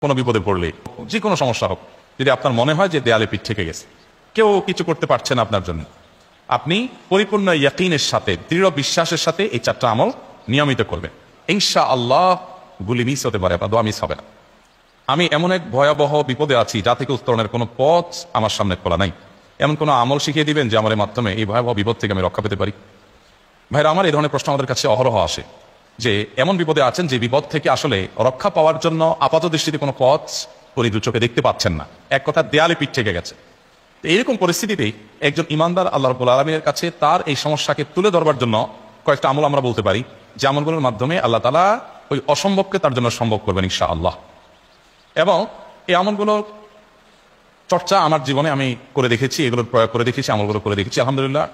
কোনো বিপদে পড়লে, যে কোনো সমস্যা হোক, যদি আপনার মনে হয় যে দেয়ালে পিঠ থেকে গেছে, কেউ কিছু করতে পারছে না আপনার জন্য, আপনি পরিপূর্ণ ইয়াকিনের সাথে, দৃঢ় বিশ্বাসের সাথে এই চারটা আমল নিয়মিত করবেন। ইনশাআল্লাহ গুলি মিস হতে পারে, আপনার দোয়া মিস হবে না। আমি এমন এক ভয়াবহ বিপদে আছি যা থেকে উত্তরণের কোনো পথ আমার সামনে খোলা নাই, এমন কোনো আমল শিখিয়ে দিবেন যে আমার মাধ্যমে এই ভয়াবহ বিপদ থেকে আমি রক্ষা পেতে পারি। ভাইরা আমার, এই ধরনের প্রশ্ন আমাদের কাছে অহরহ আসে যে এমন বিপদে আছেন যে বিপদ থেকে আসলে রক্ষা পাওয়ার জন্য আপাত দৃষ্টিতে কোনো পথ পরিদু চোখে দেখতে পাচ্ছেন না, এক কথা দেয়ালে পিঠ থেকে গেছে। তো এইরকম পরিস্থিতিতেই একজন ইমানদার আল্লাহ রাব্বুল আলামিনের কাছে তার এই সমস্যাকে তুলে ধরবার জন্য কয়েকটা আমল আমরা বলতে পারি, যে আমলগুলোর মাধ্যমে আল্লাহ তাআলা ওই অসম্ভবকে তার জন্য সম্ভব করবেন ইনশাআল্লাহ। এবং এই আমলগুলো চর্চা আমার জীবনে আমি করে দেখেছি, এগুলোর প্রয়োগ করে দেখেছি, আমলগুলো করে দেখেছি। আলহামদুলিল্লাহ,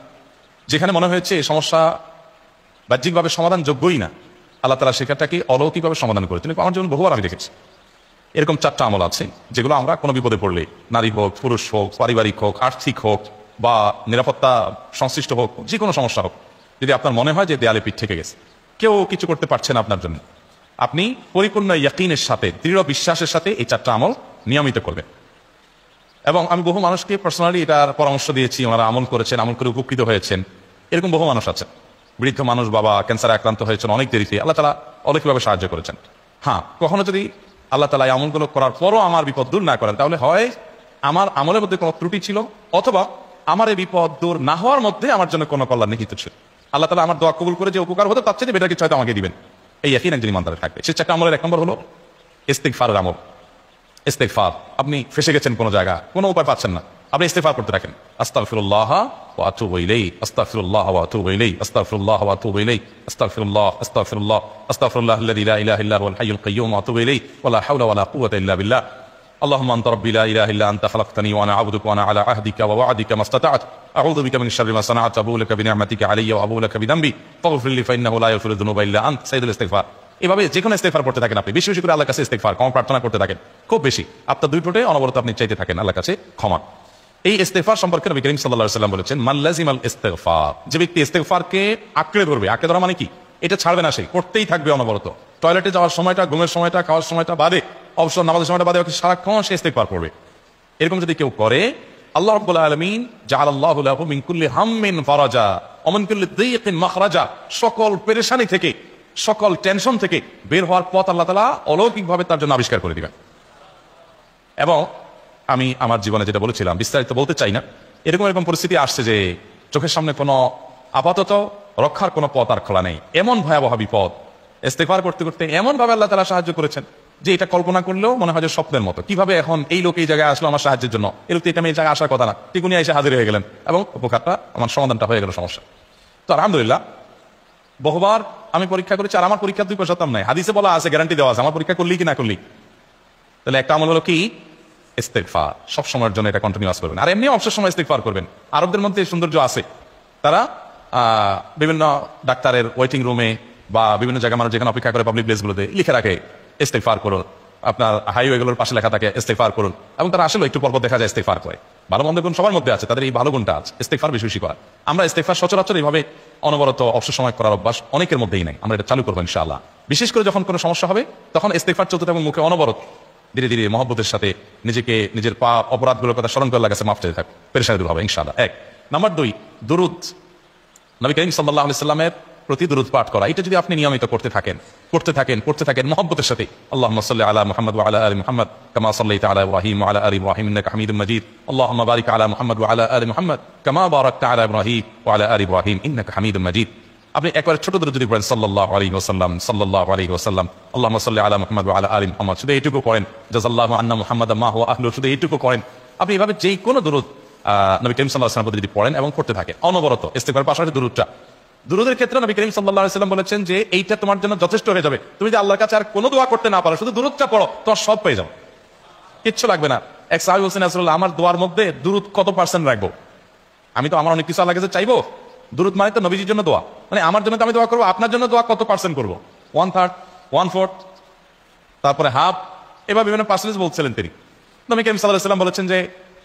যেখানে মনে হয়েছে এই সমস্যা বাহ্যিকভাবে সমাধান যোগ্যই না, আল্লাহ তাআলা সেখানটাকে অলৌকিকভাবে সমাধান করেছেন। আমার জীবন বহুবার আমি দেখেছি। এরকম চারটা আমল আছে যেগুলো আমরা কোনো বিপদে পড়লে, নারী হোক, পুরুষ হোক, পারিবারিক হোক, আর্থিক হোক, বা নিরাপত্তা সংশ্লিষ্ট হোক, যে কোনো সমস্যা হোক, যদি আপনার মনে হয় যে দেয়ালে পিঠ থেকে গেছে, কেউ কিছু করতে পারছে না আপনার জন্য, আপনি পরিপূর্ণ ইয়াকিনের সাথে, দৃঢ় বিশ্বাসের সাথে এই চারটা আমল নিয়মিত করবেন। এবং আমি বহু মানুষকে পার্সোনালি এটার পরামর্শ দিয়েছি, ওনারা আমল করেছেন, আমল করে উপকৃত হয়েছেন। এরকম বহু মানুষ আছেন, বৃদ্ধ মানুষ, বাবা ক্যান্সারে আক্রান্ত হয়েছেন অনেক দেরিতে, আল্লাহ তাআলা অলৌকিকভাবে সাহায্য করেছেন। হ্যাঁ, কখনো যদি আল্লাহ তাআলা এই আমলগুলো করার পরও আমার বিপদ দূর না করেন, তাহলে হয় আমার আমলের মধ্যে কোনো ত্রুটি ছিল, অথবা আমার এই বিপদ দূর না হওয়ার মধ্যে আমার জন্য কোনো কল্যাণ নিহিত ছিল। আল্লাহ তাআলা আমার দোয়া কবুল করে যে উপকার হতো তার চেয়ে বেটার কিছু হয়তো আমাকে দিবেন, এই ইয়াকিন একজন ইমানদারের থাকবে। সে চারটা আমলের এক নম্বর হলো ইস্তিগফারের আমল। ইস্তিগফার, আপনি ফেসে গেছেন কোনো জায়গা, কোনো উপায় পাচ্ছেন না, আপনি ইস্তিগফার করতে থাকেন। আস্তাগফিরুল্লাহ ওয়া আতুবু ইলাইহি, আস্তাগফিরুল্লাহ ওয়া আতুবু ইলাইহি, আস্তাগফিরুল্লাহ ওয়া আতুবু ইলাইহি, আস্তাগফিরুল্লাহ, আস্তাগফিরুল্লাহ, আস্তাগফিরুল্লাহাল্লাযী লা ইলাহা ইল্লা হুয়াল হাইয়ুল কাইয়্যুম ওয়া আতুবু ইলাইহি ওয়া লা হাওলা ওয়া লা কুওয়াতা ইল্লা বিল্লাহ। اللهم انت ربي لا اله الا انت خلقتني وانا عبدك وانا على عهدك ووعدك ما استطعت اعوذ بك من شر ما صنعت ابو لك بنعمتك علي وابو لك بذنبي فاغفر لي فانه لا يغفر الذنوب الا انت سيد الاستغفار। এভাবে যে কোনো ইস্তিগফার করতে থাকেন, আপনি বেশি বেশি করে আল্লাহর কাছে ইস্তিগফার, ক্ষমা প্রার্থনা করতে থাকেন, খুব বেশি, আপনার দুই ঠোঁটে অনবরত আপনি চাইতে থাকেন আল্লাহর কাছে ক্ষমা। এই ইস্তিগফার সম্পর্কে নবী করিম সাল্লাল্লাহু আলাইহি ওয়াসাল্লাম বলেছেন, মান লাজিমাল ইস্তিগফার, যে ব্যক্তি ইস্তিগফারকে আঁকড়ে ধরবে, আঁকড়ে ধরা মানে কি, এটা ছাড়বে না, সে করতেই থাকবে অনবরত। টয়লেটে যাওয়ার সময়টা, ঘুমের সময়টা, খাওয়ার সময়টা বাদে, অবসর নামাজের সময়টা বাদে সারাক্ষণ সে ইস্তিগফার করবে। এরকম যদি কেউ করে, আল্লাহ রাব্বুল আলামিন জাআলাল্লাহু লাহু মিন কুল্লি হাম্মিন ফারাজা ওয়া মিন কুল্লি দীকিন মাখরাজা, সকল পেরেশানি থেকে, সকল টেনশন থেকে বের হওয়ার পথ আল্লাহ তাআলা অলৌকিকভাবে তার জন্য আবিষ্কার করে দিবেন। এবং আমি আমার জীবনে যেটা বলেছিলাম, বিস্তারিত বলতে চাই না, এরকম পরিস্থিতি আসছে যে চোখের সামনে কোনো আপাতত রক্ষার কোনো পথ আর খোলা নেই, এমন ভয়াবহ বিপদ, ইস্তিগফার করতে করতে এমন ভাবে আল্লাহ তাআলা সাহায্য করেছেন যে এটা কল্পনা করলেও মনে হয় যে স্বপ্নের মতো। কিভাবে এখন এই লোক এই জায়গায় আসলো আমার সাহায্যের জন্য, এই লোক এটা আমি এই জায়গায় আসার কথা না, ঠিক উনি এসে হাজির হয়ে গেলেন এবং উপকারটা, আমার সমাধানটা হয়ে গেল সমস্যা। তো আলহামদুলিল্লাহ, বহুবার আমি পরীক্ষা করেছি, আর আমার পরীক্ষার দুই পয়সা দাম নাই, হাদিসে বলা আছে, গ্যারান্টি দেওয়া আছে, আমার পরীক্ষা করলি কি না করলি। তাহলে একটা আমল হলো কি, ইস্তিগফার, সব সময়ের জন্য এটা কন্টিনিউয়াস করবেন। আর এমনি অবসর সময় ইস্তিগফার করবেন। আরবদের মধ্যে সৌন্দর্য আছে, তারা বিভিন্ন ডাক্তারের ওয়েটিং রুমে বা বিভিন্ন জায়গায় মানুষ যেখানে অপেক্ষা করে পাবলিক প্লেসগুলোতে লিখে রাখে ইস্তিগফার করুন, আপনার হাইওয়েগুলোর পাশে লেখা থাকে ইস্তিগফার করুন, এবং তারা আসলে একটু পরপর দেখা যায় ইস্তিগফার করে। ভালো মন্দ গুণ সবার মধ্যে আছে, তাদের এই ভালো গুণটা আছে, ইস্তিগফার বেশি বেশি করা। আমরা ইস্তিগফার সচরাচর এইভাবে অনবরত অবসর সময় করার অভ্যাস অনেকের মধ্যেই নাই, আমরা এটা চালু করবো ইনশাআল্লাহ। বিশেষ করে যখন কোনো সমস্যা হবে তখন ইস্তিগফার চলতে থাকবে মুখে অনবরত, ধীরে ধীরে মহব্বতের সাথে নিজেকে, নিজের পা অপরাধগুলোর কথা স্মরণ করে আল্লাহর কাছে মাফ চাইতে থাকবে, পেরেশানি দূর হবে ইনশাআল্লাহ। এক নাম্বার দুই, দুরূদ, নবী করিম সাল্লাল্লাহু আলাইহি সাল্লামের প্রতি দুরূদ পাঠ করা। এটা যদি আপনি নিয়মিত করতে থাকেন মহব্বতের সাথে, আল্লাহুম্মা সাল্লি আলা মুহাম্মদ ওয়া আলা আলি মুহাম্মদ কামা সাল্লাইতা আলা ইব্রাহিম ওয়া আলা আলি ইব্রাহিম ইন্নাকা হামিদুম মাজিদ, আল্লাহুম্মা বারিক আলা মুহাম্মদ ওয়া আলা আলি মুহাম্মদ কামা বারাকতা আলা ইব্রাহিম ওয়া আলা আলি ইব্রাহিম ইন্নাকা হামিদুম মাজিদ। আপনি একবার ছোট দুরূদ যদি পড়েন, সাল্লাল্লাহু আলাইহি ওয়াসাল্লাম, সাল্লাল্লাহু আলাইহি ওয়াসাল্লাম, আল্লাহুম্মা সাল্লি আলা মুহাম্মদ ওয়া আলা আলি মুহাম্মদ, শুধু এইটুকু করেন, জাযাল্লাহু আন্না মুহাম্মাদাম মা হুয়া আহলু, শুধু এইটুকু করেন। আপনি এভাবে যেই কোনো দুরূদ নবী করিম সাল্লাল্লাহু আলাইহি ওয়াসাল্লাম যদি পড়েন এবং করতে থাকেন অনবরত, ইস্তিগফারের পাশাপাশি দুরূদটা, দুরূদের ক্ষেত্রে নবী করিম সাল্লাল্লাহু আলাইহি ওয়াসাল্লাম বলেছেন যে এইটা তোমার জন্য যথেষ্ট হয়ে যাবে। তুমি যে আল্লাহর কাছে আর কোনো দোয়া করতে না পারো, শুধু দুরূদটা পড়ো, তোমার সব পেয়ে যাও, কিচ্ছু লাগবে না। এক সাহাবী বলছেন, রাসূলুল্লাহ, আমার দোয়ার মধ্যে দুরূদ কত পার্সেন্ট রাখবো? আমি তো আমার অনেক কিছু আল্লাহর কাছে চাইবো, দুরূদ মানে তো নবীজির জন্য দোয়া, মানে আমার জন্য তো আমি দোয়া করবো, আপনার জন্য দোয়া কত পার্সেন্ট করবো? 1/3, 1/4, তারপরে হাফ, এবার বিভিন্ন পার্সেন্টেজ বলছিলেন তিনি। নবী করিম সাল্লাল্লাহু আলাইহি ওয়াসাল্লাম বলেছেন যে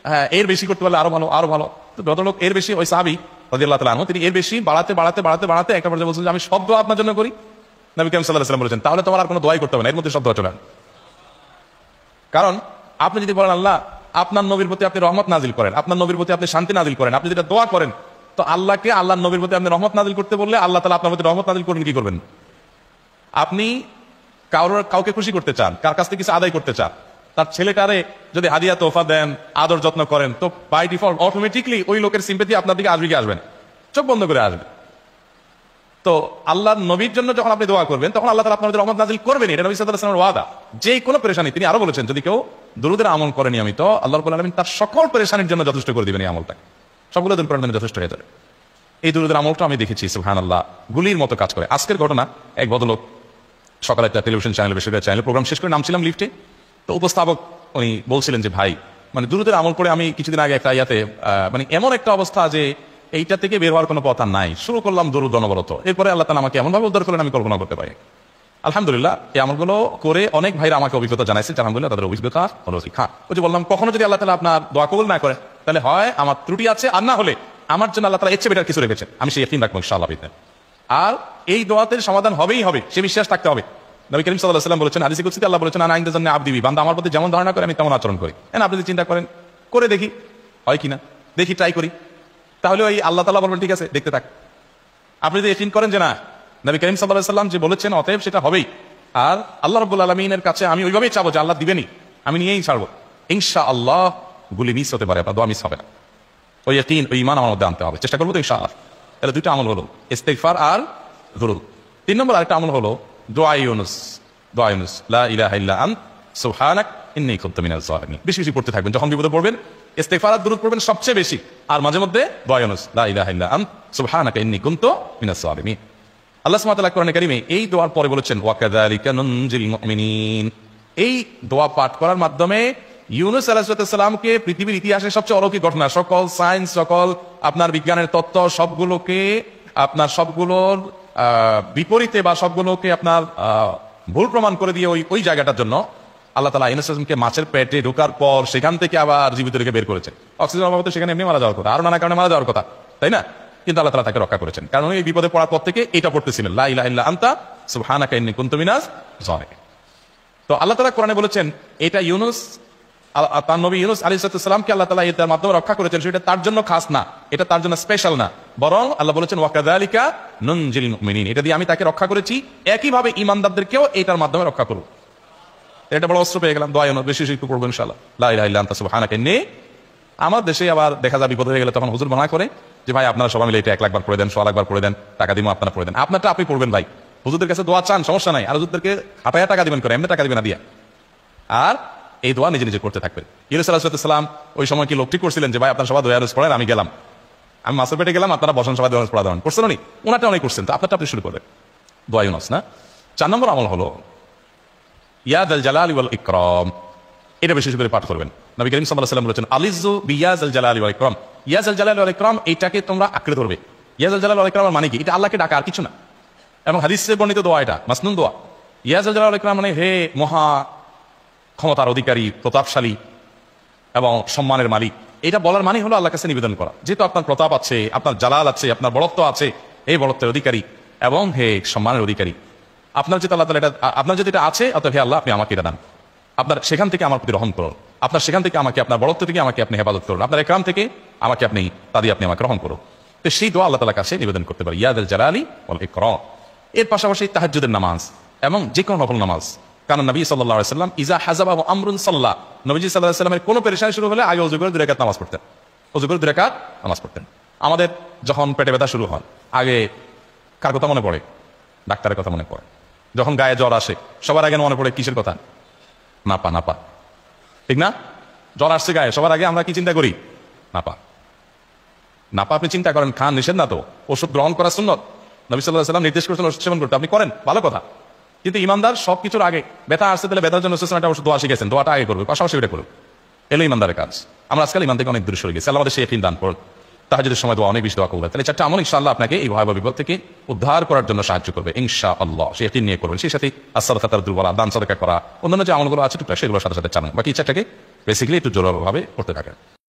হ্যাঁ, এর বেশি করতে পারলে আরো ভালো, আরো ভালো। তো ভদ্রলোক এর বেশি, ওই সাহাবী রাদিয়াল্লাহু তাআলা আনহু, তিনি এর বেশি বাড়াতে একটা পর্যায়ে বলছেন যে আমি সব দোয়া আপনার জন্য করি। নবী করিম সাল্লাল্লাহু আলাইহি ওয়াসাল্লাম বলেছেন তাহলে তোমার আর কোনো দোয়াই করতে হবে না, এর মধ্যে সব দোয়া চলে আসবে। কারণ আপনি যদি বলেন আল্লাহ আপনার নবীর প্রতি আপনি রহমত নাজিল করেন, আপনার নবীর প্রতি আপনি শান্তি নাজিল করেন, আপনি যেটা দোয়া করেন, তো আল্লাহকে আল্লাহর নবীর প্রতি আপনি রহমত নাজিল করতে বললে আল্লাহ তাআলা আপনার প্রতি রহমত নাজিল করবেন কি করবেন? আপনি কাউকে খুশি করতে চান, কার কাছ থেকে কিছু আদায় করতে চান, তার ছেলেটারে যদি হাদিয়া তোফা দেন, আদর যত্ন করেন, তো বাই ডিফল্ট অটোমেটিকলি ওই লোকের সিম্পেথি আপনার দিকে আসবে কি আসবে না? চোখ বন্ধ করে আসবে। তো আল্লাহর নবীর জন্য যখন আপনি দোয়া করবেন তখন আল্লাহ তাআলা আপনার রহমত নাজিল করবেন, এটা নবী সাল্লাল্লাহু আলাইহি ওয়াসাল্লামের ওয়াদা। যে কোনো পেরেশানি, তিনি আরো বলেছেন যদি কেউ দুরূদের আমল করে নিয়মিত, আল্লাহ রাব্বুল আলামিন তার সকল পেরেশানির জন্য যথেষ্ট করে দিবেন এই আমলটাকে, সবগুলো দূর করার জন্য যথেষ্ট হয়ে যাবে। এই দুরূদের আমলটা আমি দেখেছি সুবহানাল্লাহ গুলির মতো কাজ করে। আজকের ঘটনা, এক ভদ্রলোক সকালে একটা টেলিভিশন চ্যানেল, বেসরকারি চ্যানেল প্রোগ্রাম শেষ করে নামছিলাম লিফটে, তো উপস্থাপক উনি বলছিলেন যে ভাই মানে দুরূদের আমল করে আমি কিছুদিন আগে একটা ইয়াতে মানে এমন একটা অবস্থা যে এইটা থেকে বের হওয়ার কোনো পথ আর নাই, শুরু করলাম দরুদ অনবরত, এরপরে আল্লাহ তাআলা আমাকে এমন ভাবে উদ্ধার করলেন আমি কল্পনা করতে পারি। আলহামদুলিল্লাহ এই আমলগুলো করে অনেক ভাইরা আমাকে অভিজ্ঞতা জানাইছে, আলহামদুলিল্লাহ তাদের অভিজ্ঞতা হলো শিক্ষা। ওই যে বললাম কখনো যদি আল্লাহ তাআলা আপনার দোয়া কবুল না করে তাহলে হয় আমার ত্রুটি আছে, আর না হলে আমার জন্য আল্লাহ তাআলা এর চেয়ে বেটার কিছু রেখেছেন, আমি সেই ইয়াকিন রাখবো ইনশাআল্লাহ। আর এই দোয়াতে সমাধান হবেই হবে, সে বিশ্বাস থাকতে হবে। নবী করিম সাল্লাল্লাহু আলাইহি ওয়াসাল্লাম বলেছেন, হাদিসে কুদসিতে আল্লাহ বলেছেন আনা ইনদা জান্নি আবদি বি, বান্দা আমার প্রতি যেমন ধারণা করে আমি তেমন আচরণ করি। আপনি যদি চিন্তা করেন করে দেখি হয় কিনা, দেখি ট্রাই করি, তাহলে ওই আল্লাহ তাআলা বলবেন ঠিক আছে দেখতে থাক। আপনি যদি ইয়াকিন করেন যে না নবী করিম সাল্লাল্লাহু আলাইহি ওয়াসাল্লাম যে বলেছেন অতএব সেটা হবেই, আর আল্লাহ রাব্বুল আলামিনের কাছে আমি ওইভাবেই চাবো যে আল্লাহ দিবেনই, আমি নিয়েই ছাড়বো, ইনশাআল্লাহ গুলি মিস হতে পারে, আপনার দোয়া মিস হবে না। ওই ইয়াকিন, ওই ঈমান আমার মধ্যে আনতে হবে, চেষ্টা করবো তো ইনশাআল্লাহ। তাহলে দুইটা আমল হলো ইস্তিগফার আর দুরূদ। 3 নম্বর আরেকটা আমল হলো দোয়া ইউনুস। দোয়া ইউনুস, লা ইলাহা ইল্লা আনত সুবহানাক ইন্নী কুনতু মিনাজ জালিমিন। বেশি বেশি পড়তে থাকবেন, যখন বিপদে পড়বেন ইস্তিগফার আর দুরূদ পড়বেন সবচেয়ে বেশি, আর মাঝে মধ্যে দোয়া ইউনুস, লা ইলাহা ইল্লা আনত সুবহানাকা ইন্নী কুনতু মিনাজ জালিমিন। আল্লাহ সুবহানাহু ওয়া তাআলা কোরআনে কারীমে এই দোয়ার পরে বলেছেন ওয়া কাযালিকা নুনজিল মুমিনিন। এই দোয়া পাঠ করার মাধ্যমে ইউনুস আলাইহিস সালামকে পৃথিবীর ইতিহাসের সবচেয়ে অলৌকিক ঘটনা, সকল সায়েন্স, সকল আপনার বিজ্ঞানের তত্ত্ব সবগুলোকে আপনার সবগুলোর বিপরীতে বা সবগুলোকে আপনার ভুল প্রমাণ করে দিয়ে ওই জায়গাটার জন্য আল্লাহ তাআলা ইউনুস আলাইহিসকে মাছের পেটে ঢোকার পর সেখান থেকে আবার জীবিত রেখে বের করেছেন। অক্সিজেন অভাবে সেখানে এমনি মারা যাওয়ার কথা, আরো নানা কারণে মারা যাওয়ার কথা, তাই না? কিন্তু আল্লাহ তাআলা তাকে রক্ষা করেছেন, কারণ এই বিপদে পড়ার পর থেকে এটা পড়তেছিলেন, লা ইলাহা ইল্লা আনতা সুবহানাকা ইন্নী কুনতু মিনাজ জালিমিন। তো আল্লাহ তাআলা কোরআনে বলেছেন এটা ইউনুস, তার নবী ইউনুস আলাইহিস সালামকে আল্লাহ তাআলা এটার মাধ্যমে রক্ষা করেছেন, সেটা তার জন্য খাস না, এটা তার জন্য স্পেশাল না, বরং আল্লাহ বলেছেন ওয়া কাযালিকা নুনজিল মুমিনিন, এটা দিয়ে আমি তাকে রক্ষা করেছি, একইভাবে ঈমানদারদেরকেও এটার মাধ্যমে রক্ষা করব। এটা বড় অস্ত্র পেয়ে গেলাম, দোয়া ইউনুস বেশি বেশি করবো ইনশাআল্লাহ, লা ইলাহা ইল্লা আনতা সুবহানাকা ইন্নী। আমার দেশে আবার দেখা যায় বিপদ হয়ে গেলে তখন হুজুর মানা করে যে ভাই আপনারা সবাই মিলে এটা 1 লাখ বার পড়ে দেন, 100 লাখ বার পড়ে দেন, টাকা দিব আপনারা পড়ে দেন। আপনারটা আপনি পড়বেন ভাই, হুজুরদের কাছে দোয়া চান সমস্যা নাই, আর হুজুরদেরকে হাঁটায়া টাকা দিবেন করে, এমনি টাকা দিবেন না দিয়া। আর এই দোয়া নিজে নিজে করতে থাকবেন। ইউনুস আলাইহিস সালাম ওই সময় কি লোক ঠিক করছিলেন যে ভাই আপনারা সবাই দোয়া ইউনুস পড়েন, আমি গেলাম, আমি মাছের পেটে গেলাম, আপনারা বসেন সবাই দোয়া ইউনুস পড়া দেন, করছেন উনি, ওনারটা অনেক করছেন, তো আপনারটা আপনি শুরু করবেন দোয়া ইউনুস না। 4 নম্বর আমল হলো ইয়া যাল জালালি ওয়াল ইকরাম, এটা বেশি করে পাঠ করবেন। নবী করিম সাল্লাল্লাহু আলাইহি ওয়াসাল্লাম বলেছেন আলিযু বিয়া যাল জালালি ওয়াল ইকরাম, ইয়া যাল জালালি ওয়াল ইকরাম, এটাকে তোমরা আঁকড়ে ধরবে। ইয়া যাল জালালি ওয়াল ইকরাম মানে কি? এটা আল্লাহকে ডাকা, আর কিছু না। এবং হাদিসে বর্ণিত দোয়া, এটা মাসনুন দোয়া। ইয়া যাল জালালি ওয়াল ইকরাম মানে হে মহা ক্ষমতার অধিকারী, প্রতাপশালী এবং সম্মানের মালিক, এটা বলার মানে হলো আল্লাহর কাছে নিবেদন করা, যেহেতু আপনার প্রতাপ আছে, আপনার জালাল আছে, আপনার বড়ত্ব আছে, এই বড়ত্বের অধিকারী এবং হে সম্মানের অধিকারী, আপনার যেটা আল্লাহ তাআলা এটা আপনার যদি এটা আছে, অতএব হে আল্লাহ আপনি আমাকে এটা দান, আপনার সেখান থেকে আমার প্রতি রহম করুন, আপনার সেখান থেকে আমাকে, আপনার বড়ত্ব থেকে আমাকে আপনি হেফাজত করুন, আপনার একরাম থেকে আমাকে আপনি আপনি আমাকে রহম করুন। তো সেই দোয়া আল্লাহ তাআলার কাছে নিবেদন করতে পারি, ইয়া যাল জালালি ওয়াল ইকরাম। এর পাশাপাশি তাহাজ্জুদের নামাজ এবং যে কোনো নফল নামাজ, কারণ নবী সাল্লাল্লাহু আলাইহি ওয়াসাল্লাম ইজা হাযাবাহু আমরুন সাল্লা, নবীজি সাল্লাল্লাহু আলাইহি ওয়াসাল্লামের কোনো পেরেশানি শুরু হলে আগে ওযু করে 2 রাকাত নামাজ পড়তেন, ওযু করে 2 রাকাত নামাজ পড়তেন। আমাদের যখন পেটে ব্যথা শুরু হয় আগে কার কথা মনে পড়ে? ডাক্তারের কথা মনে পড়ে। যখন গায়ে জ্বর আসে সবার আগে মনে পড়ে কিসের কথা? নাপা, নাপা, ঠিক না? জ্বর আসছে গায়ে, সবার আগে আমরা কি চিন্তা করি? নাপা। নাপা আপনি চিন্তা করেন, খান, নিষেধ না তো, ওষুধ গ্রহণ করা সুন্নত, নবী সাল্লাল্লাহু আলাইহি ওয়াসাল্লাম নির্দেশ করেছেন ওষুধ সেবন করতে, আপনি করেন, ভালো কথা। কিন্তু ইমানদার সবকিছুর আগে ব্যথা আসছে, তাহলে ব্যথার জন্য একটা ওষুধ দোয়া শিখেছেন, দোয়াটা আগে করবে, পাশাপাশি এটা করবে, এলো ইমানদারের কাজ। আমরা আজকাল ইমান থেকে অনেক দূরে সরে গেছি। আল্লাহ আমাদের সেই ইয়াকিন দান করুন, তাহাজ্জুদের সময় দোয়া অনেক বেশি দোয়া করবে। তাহলে 4টা আমল ইনশাআল্লাহ আপনাকে এই ভয়াবহ বিপদ থেকে উদ্ধার করার জন্য সাহায্য করবে ইনশাআল্লাহ। সেই ইয়াকিন নিয়ে করবেন, সেই সাথে as-সাদাকাতুল দুর্বলা, দান সাদাকা করা, অন্যান্য যে আমলগুলো আছে টুকটাক সেগুলোর সাথে সাথে চালান, বাকি 4টাকে বেসিক্যালি একটু জোরালোভাবে করতে থাকেন।